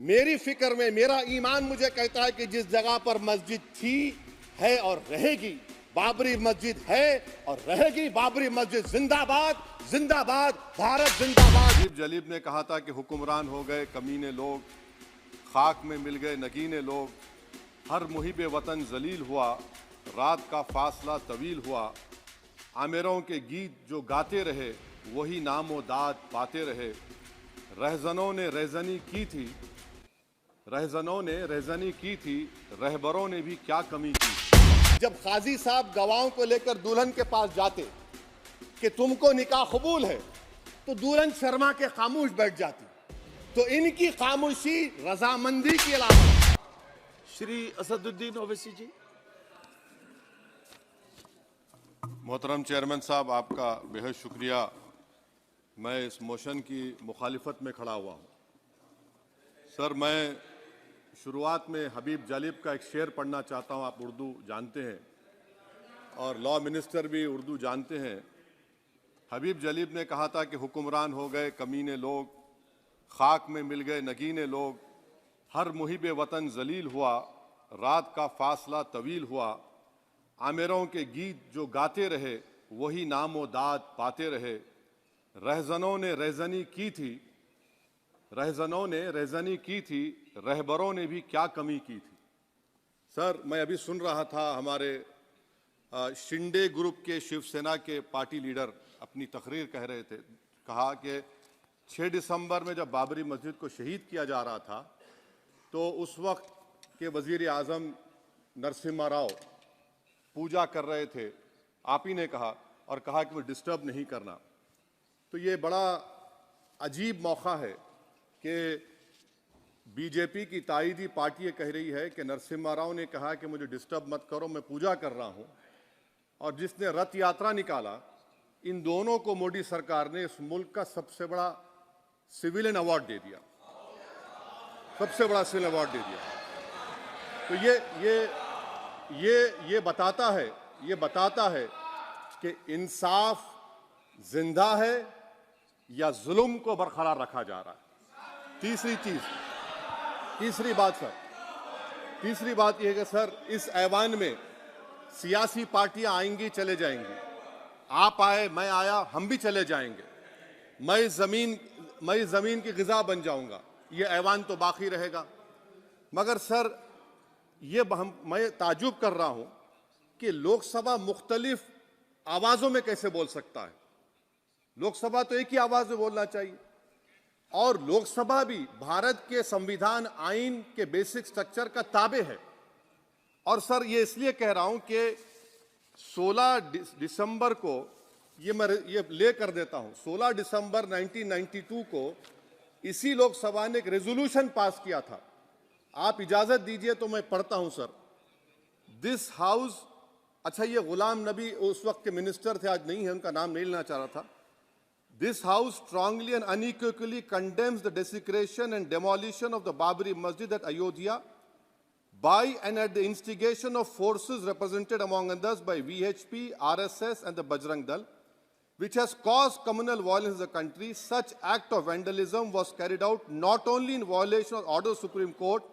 मेरी फिक्र में मेरा ईमान मुझे कहता है कि जिस जगह पर मस्जिद थी, है और रहेगी, बाबरी मस्जिद है और रहेगी, बाबरी मस्जिद जिंदाबाद, जिंदाबाद, भारत जिंदाबाद। हबीब जलीब ने कहा था कि हुक्मरान हो गए कमीने लोग, खाक में मिल गए नगीने लोग, हर मुहिब वतन जलील हुआ, रात का फासला तवील हुआ, आमिरों के गीत जो गाते रहे वही नामो दाद पाते रहे, रहजनों ने रहजनी की थी, रहजनों ने रहजनी की थी, रहबरों ने भी क्या कमी की। जब काजी साहब गवाहों को लेकर दुल्हन के पास जाते कि तुमको निकाह कबूल है, तो दुल्हन शर्मा के खामोश बैठ जाती। तो इनकी खामोशी रजामंदी की अलामत। श्री असदुद्दीन ओवैसी जी। मोहतरम चेयरमैन साहब, आपका बेहद शुक्रिया। मैं इस मोशन की मुखालिफत में खड़ा हुआ हूँ। सर, मैं शुरुआत में हबीब जलीब का एक शेर पढ़ना चाहता हूँ। आप उर्दू जानते हैं और लॉ मिनिस्टर भी उर्दू जानते हैं। हबीब जलीब ने कहा था कि हुक्मरान हो गए कमीने लोग, खाक में मिल गए नगीने लोग, हर मुहिब वतन जलील हुआ, रात का फासला तवील हुआ, आमिरों के गीत जो गाते रहे वही नामो दाद पाते रहे, रहजनों ने रहजनी की थी, रहजनों ने रहजनी की थी, रहबरों ने भी क्या कमी की थी। सर, मैं अभी सुन रहा था हमारे शिंदे ग्रुप के शिवसेना के पार्टी लीडर अपनी तकरीर कह रहे थे। कहा कि 6 दिसंबर में जब बाबरी मस्जिद को शहीद किया जा रहा था तो उस वक्त के वजीर आज़म नरसिम्हा राव पूजा कर रहे थे। आप ही ने कहा और कहा कि वो डिस्टर्ब नहीं करना। तो ये बड़ा अजीब मौका है कि बीजेपी की ताईदी पार्टी ये कह रही है कि नरसिम्हा राव ने कहा कि मुझे डिस्टर्ब मत करो, मैं पूजा कर रहा हूं, और जिसने रथ यात्रा निकाला, इन दोनों को मोदी सरकार ने इस मुल्क का सबसे बड़ा सिविलियन अवार्ड दे दिया, सबसे बड़ा सिविलियन अवार्ड दे दिया। तो ये बताता है कि इंसाफ जिंदा है या जुल्म को बरकरार रखा जा रहा है। तीसरी बात यह है कि सर, इस ऐवान में सियासी पार्टियां आएंगी, चले जाएंगी। आप आए, मैं आया, हम भी चले जाएंगे। मैं जमीन की गिजा बन जाऊंगा, ये ऐवान तो बाकी रहेगा। मगर सर, मैं ताजुब कर रहा हूं कि लोकसभा मुख्तलिफ आवाजों में कैसे बोल सकता है। लोकसभा तो एक ही आवाज में बोलना चाहिए, और लोकसभा भी भारत के संविधान आइन के बेसिक स्ट्रक्चर का ताबे है। और सर, ये इसलिए कह रहा हूं कि 16 दिसंबर को मैं ले कर देता हूं। 16 दिसंबर 1992 को इसी लोकसभा ने एक रेजोल्यूशन पास किया था। आप इजाजत दीजिए तो मैं पढ़ता हूं सर। दिस हाउस, अच्छा, ये गुलाम नबी उस वक्त के मिनिस्टर थे, आज नहीं है, उनका नाम नहीं लेना चाह रहा था। This house strongly and unequivocally condemns the desecration and demolition of the Babri Masjid at Ayodhya by and at the instigation of forces represented among others by VHP, RSS and the Bajrang Dal, which has caused communal violence in the country. Such act of vandalism was carried out not only in violation of order of Supreme Court,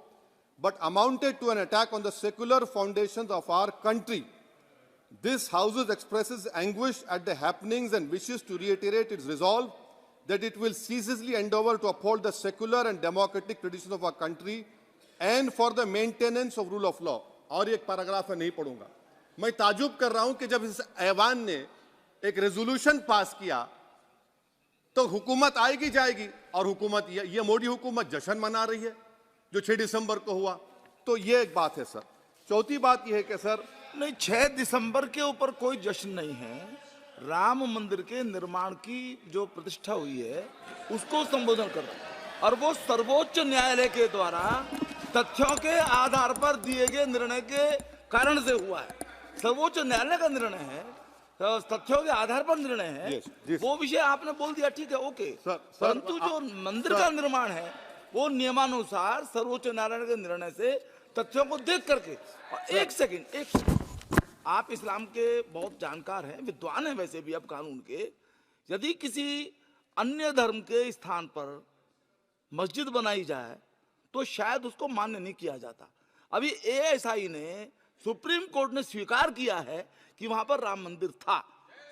but amounted to an attack on the secular foundations of our country. This House expresses anguish at the happenings and wishes to reiterate its resolve that it will ceaselessly endeavor to uphold the secular and democratic traditions of our country and for the maintenance of rule of law. और एक paragraph है, नहीं पढ़ूंगा। मैं ताजुब कर रहा हूं कि जब इस ऐवान ने एक रेजोल्यूशन पास किया तो हुकूमत आएगी जाएगी, और हुकूमत ये मोदी हुकूमत जश्न मना रही है जो 6 दिसंबर को हुआ। तो ये एक बात है सर। चौथी बात यह है कि सर, नहीं, 6 दिसंबर के ऊपर कोई जश्न नहीं है। राम मंदिर के निर्माण की जो प्रतिष्ठा हुई है उसको संबोधन करता, और वो सर्वोच्च न्यायालय के द्वारा तथ्यों के आधार पर दिए गए निर्णय के कारण से हुआ है। सर्वोच्च न्यायालय का निर्णय है, तो तथ्यों के आधार पर निर्णय है। वो विषय आपने बोल दिया, ठीक है, ओके। परंतु जो मंदिर का निर्माण है वो नियमानुसार सर्वोच्च न्यायालय के निर्णय से तथ्यों को देख करके। एक सेकंड, आप इस्लाम के बहुत जानकार हैं, विद्वान हैं वैसे भी, अब कानून के। यदि किसी अन्य धर्म के स्थान पर मस्जिद बनाई जाए तो शायद उसको मान्य नहीं किया जाता। अभी एएसआई ने, सुप्रीम कोर्ट ने स्वीकार किया है कि वहां पर राम मंदिर था,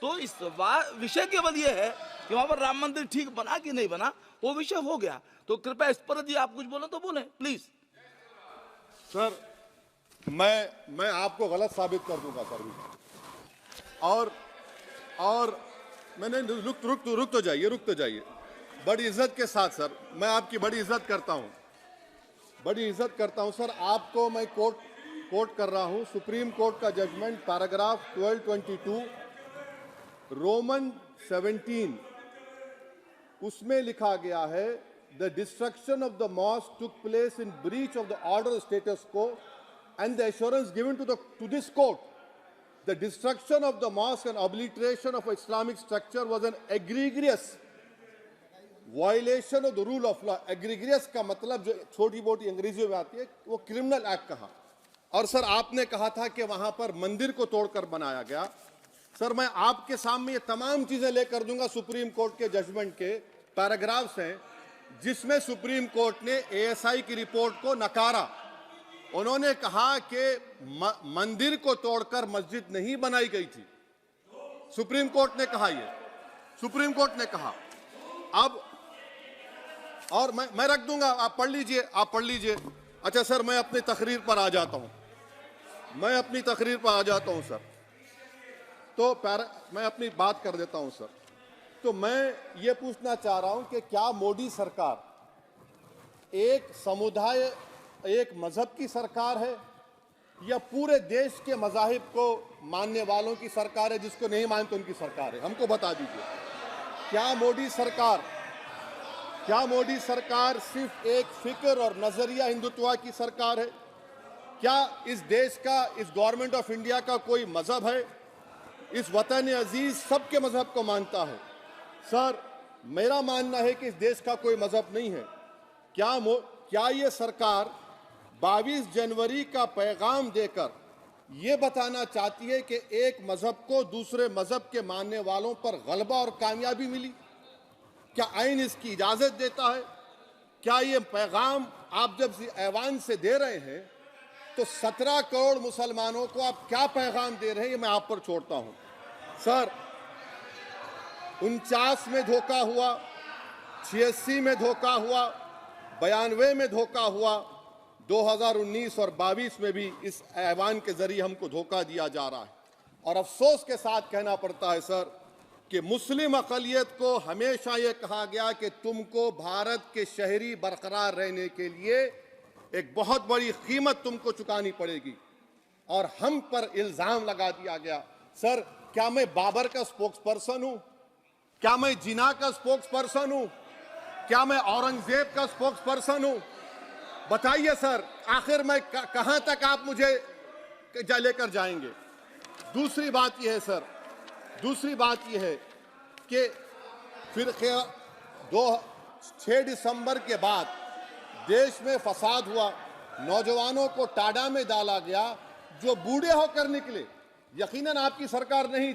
तो इस विषय केवल ये है कि वहां पर राम मंदिर ठीक बना कि नहीं बना, वो विषय हो गया। तो कृपया इस पर यदि आप कुछ बोले तो बोले प्लीज। सर मैं आपको गलत साबित कर दूंगा सर भी। और मैंने रुक तो जाइए बड़ी इज्जत के साथ सर, मैं आपकी बड़ी इज्जत करता हूं सर। आपको मैं कोट कर रहा हूं सुप्रीम कोर्ट का जजमेंट, पैराग्राफ 1222 रोमन 17, उसमें लिखा गया है the destruction of the mosque took place in breach of the order status को and the assurance given to this court, the destruction of the mosque and obliteration of Islamic structure was an egregious violation of the rule of law. Egregious का मतलब जो छोटी मोटी अंग्रेजी में आती है वो क्रिमिनल एक्ट कहा। और सर आपने कहा था कि वहां पर मंदिर को तोड़कर बनाया गया। सर मैं आपके सामने ये तमाम चीजें लेकर दूंगा, सुप्रीम कोर्ट के जजमेंट के पैराग्राफ्स हैं जिसमें सुप्रीम कोर्ट ने एएसआई की रिपोर्ट को नकारा। उन्होंने कहा कि मंदिर को तोड़कर मस्जिद नहीं बनाई गई थी। सुप्रीम कोर्ट ने कहा अब, और मैं रख दूंगा, आप पढ़ लीजिए। अच्छा सर मैं अपनी तकरीर पर आ जाता हूं सर। तो मैं अपनी बात कर देता हूं सर। तो मैं ये पूछना चाह रहा हूं कि क्या मोदी सरकार एक समुदाय, एक मजहब की सरकार है या पूरे देश के मजाहिब को मानने वालों की सरकार है, जिसको नहीं मानते उनकी सरकार है? हमको बता दीजिए। क्या मोदी सरकार सिर्फ एक फिक्र और नजरिया हिंदुत्व की सरकार है? क्या इस देश का, इस गवर्नमेंट ऑफ इंडिया का कोई मजहब है? इस वतन अजीज सबके मजहब को मानता है। सर मेरा मानना है कि इस देश का कोई मजहब नहीं है। क्या ये सरकार 22 जनवरी का पैगाम देकर यह बताना चाहती है कि एक मजहब को दूसरे मजहब के मानने वालों पर गलबा और कामयाबी मिली? क्या आइन इसकी इजाजत देता है? क्या ये पैगाम आप जब ऐवान से दे रहे हैं तो 17 करोड़ मुसलमानों को आप क्या पैगाम दे रहे हैं, ये मैं आप पर छोड़ता हूं। सर 49 में धोखा हुआ, 86 में धोखा हुआ, 92 में धोखा हुआ, 2019 और 22 में भी इस ऐवान के जरिए हमको धोखा दिया जा रहा है। और अफसोस के साथ कहना पड़ता है सर कि मुस्लिम अक़लियत को हमेशा ये कहा गया कि तुमको भारत के शहरी बरकरार रहने के लिए एक बहुत बड़ी कीमत तुमको चुकानी पड़ेगी, और हम पर इल्जाम लगा दिया गया। सर क्या मैं बाबर का स्पोक्स पर्सन हूं? क्या मैं जिना का स्पोक्स पर्सन हूं? क्या मैं औरंगजेब का स्पोक्स पर्सन हूं? बताइए सर, आखिर मैं कहां तक आप मुझे लेकर जाएंगे? दूसरी बात यह है कि फिर 6 दिसंबर के बाद देश में फसाद हुआ, नौजवानों को टाडा में डाला गया जो बूढ़े होकर निकले। यकीनन आपकी सरकार नहीं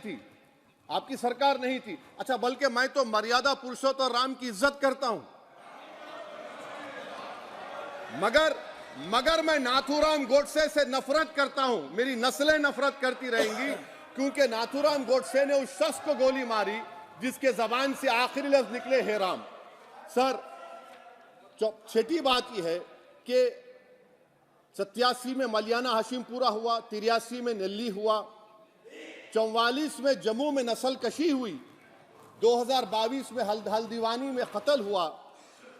थी। अच्छा, बल्कि मैं तो मर्यादा पुरुषोत्तम राम की इज्जत करता हूं, मगर मैं नाथूराम गोडसे से नफरत करता हूं। मेरी नस्लें नफरत करती रहेंगी क्योंकि नाथूराम गोडसे ने उस शख्स को गोली मारी जिसके जबान से आखिरी लफ्ज निकले हे राम। सर छठी बात यह है कि 87 में मलियाना हाशिमपुरा हुआ, 83 में नेल्ली हुआ, 44 में जम्मू में नस्ल कशी हुई, 2022 में हल्दीवानी में कत्ल हुआ।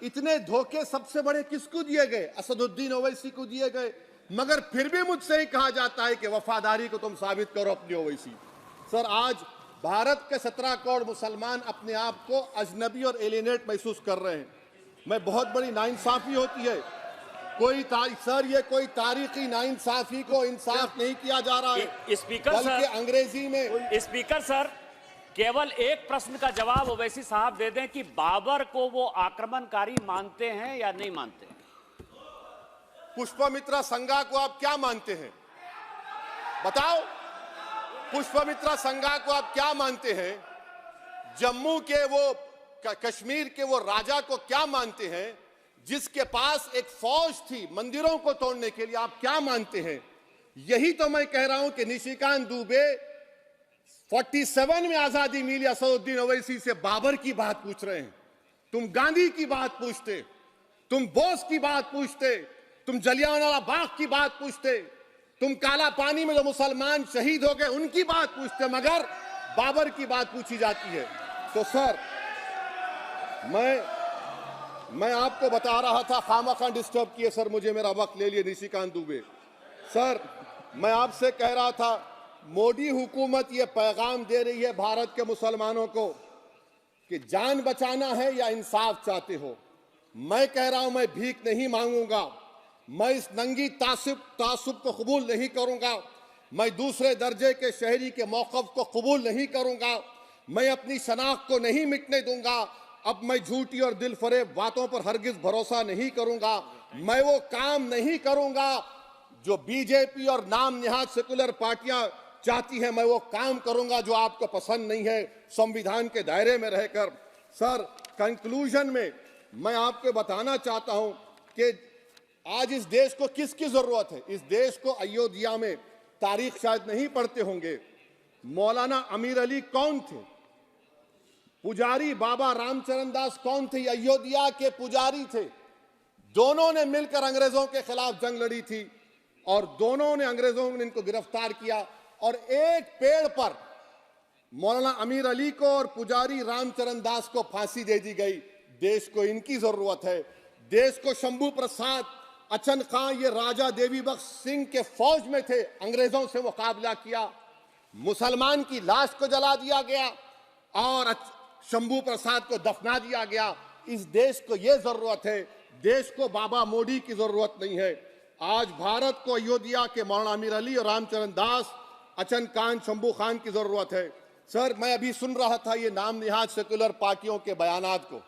इतने धोखे सबसे बड़े किसको दिए गए? असदुद्दीन ओवैसी को दिए गए। मगर फिर भी मुझसे ही कहा जाता है कि वफादारी को तुम साबित करो अपनी ओवैसी। सर आज भारत के 17 करोड़ मुसलमान अपने आप को अजनबी और एलिनेट महसूस कर रहे हैं। मैं बहुत बड़ी नाइंसाफी होती है सर, ये कोई तारीखी नाइंसाफी को इंसाफ नहीं किया जा रहा है। स्पीकर बल्कि सर, अंग्रेजी में स्पीकर सर केवल एक प्रश्न का जवाब ओवैसी साहब दे दें कि बाबर को वो आक्रमणकारी मानते हैं या नहीं मानते? पुष्पमित्रा संघा को आप क्या मानते हैं? बताओ, पुष्पमित्रा संघा को आप क्या मानते हैं? जम्मू के वो, कश्मीर के वो राजा को क्या मानते हैं जिसके पास एक फौज थी मंदिरों को तोड़ने के लिए, आप क्या मानते हैं? यही तो मैं कह रहा हूं कि निशिकांत दुबे 47 में आजादी मिली असदुद्दीन ओवैसी से बाबर की बात पूछ रहे हैं। तुम गांधी की बात पूछते, तुम बोस की बात पूछते, तुम जलियांवाला बाग की बात पूछते, तुम काला पानी में जो मुसलमान शहीद हो गए उनकी बात पूछते, मगर बाबर की बात पूछी जाती है। तो सर मैं आपको बता रहा था, खामखा डिस्टर्ब किए सर, मुझे मेरा वक्त ले लिए निशिकांत दुबे। सर मैं आपसे कह रहा था, मोदी हुकूमत ये पैगाम दे रही है भारत के मुसलमानों को कि जान बचाना है या इंसाफ चाहते हो। मैं कह रहा हूं मैं भीख नहीं मांगूंगा, मैं इस नंगी तासुब को कबूल नहीं करूंगा, मैं दूसरे दर्जे के शहरी के मौक़िफ़ को कबूल नहीं करूंगा, मैं अपनी शनाख्त को नहीं मिटने दूंगा। अब मैं झूठी और दिल फरेब बातों पर हरगिज भरोसा नहीं करूंगा। मैं वो काम नहीं करूंगा जो बीजेपी और नाम निहाद सेकुलर पार्टियां चाहती हैं, मैं वो काम करूंगा जो आपको पसंद नहीं है, संविधान के दायरे में रहकर। सर कंक्लूजन में मैं आपको बताना चाहता हूं कि आज इस देश को किसकी जरूरत है? इस देश को अयोध्या में, तारीख शायद नहीं पढ़ते होंगे, मौलाना अमीर अली कौन थे, पुजारी बाबा रामचरण दास कौन थे? अयोध्या के पुजारी थे। दोनों ने मिलकर अंग्रेजों के खिलाफ जंग लड़ी थी और दोनों ने, अंग्रेजों ने इनको गिरफ्तार किया और एक पेड़ पर मौलाना अमीर अली को और पुजारी रामचरण दास को फांसी दे दी गई। देश को इनकी जरूरत है। देश को शंभू प्रसाद, अचन खां, ये राजा देवी बख्श सिंह के फौज में थे, अंग्रेजों से मुकाबला किया, मुसलमान की लाश को जला दिया गया और शंभू प्रसाद को दफना दिया गया। इस देश को यह जरूरत है, देश को बाबा मोदी की जरूरत नहीं है। आज भारत को अयोध्या के मौलाना अमीर अली और रामचरण दास, अचन खान, शंभू खान की जरूरत है। सर मैं अभी सुन रहा था ये नाम निहाद सेकुलर पार्टियों के बयानात को।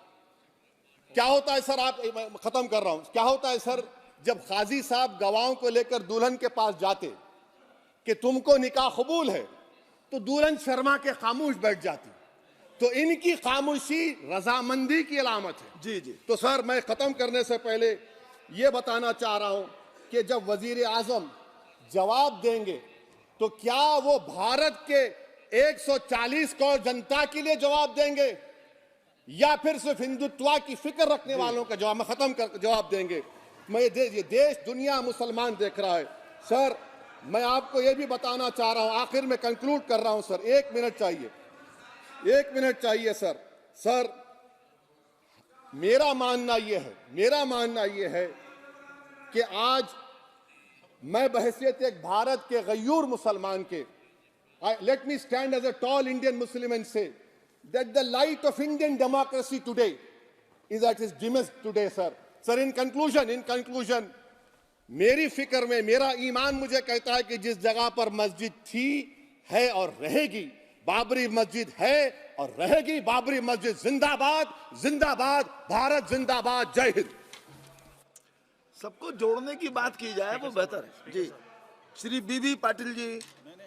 क्या होता है सर, आप खत्म कर रहा हूं, क्या होता है सर, जब काजी साहब गवाहों को लेकर दुल्हन के पास जाते कि तुमको निकाह कबूल है, तो दुल्हन शर्मा के खामोश बैठ जाती। तो इनकी खामोशी रजामंदी की अलामत है। जी जी। तो सर मैं खत्म करने से पहले ये बताना चाह रहा हूं कि जब वजीर आजम जवाब देंगे तो क्या वो भारत के 140 करोड़ जनता के लिए जवाब देंगे या फिर सिर्फ हिंदुत्व की फिक्र रखने वालों का जवाब, मैं खत्म कर जवाब देंगे? मैं ये देश, दुनिया, मुसलमान देख रहा है। सर मैं आपको ये भी बताना चाह रहा हूं, आखिर में कंक्लूड कर रहा हूं सर, 1 मिनट चाहिए, 1 मिनट चाहिए सर। सर मेरा मानना यह है कि आज मैं बहैसियत एक भारत के गयूर मुसलमान के, let me stand as a tall Indian Muslim and say that the light of Indian democracy today is at its dimmest today, sir. Sir, in conclusion, मेरी फिक्र में, मेरा ईमान मुझे कहता है कि जिस जगह पर मस्जिद थी, है और रहेगी, बाबरी मस्जिद है और रहेगी, बाबरी मस्जिद जिंदाबाद, जिंदाबाद, भारत जिंदाबाद, जय हिंद। सबको जोड़ने की बात की जाए वो बेहतर है। जी, श्री बीबी पाटिल जी।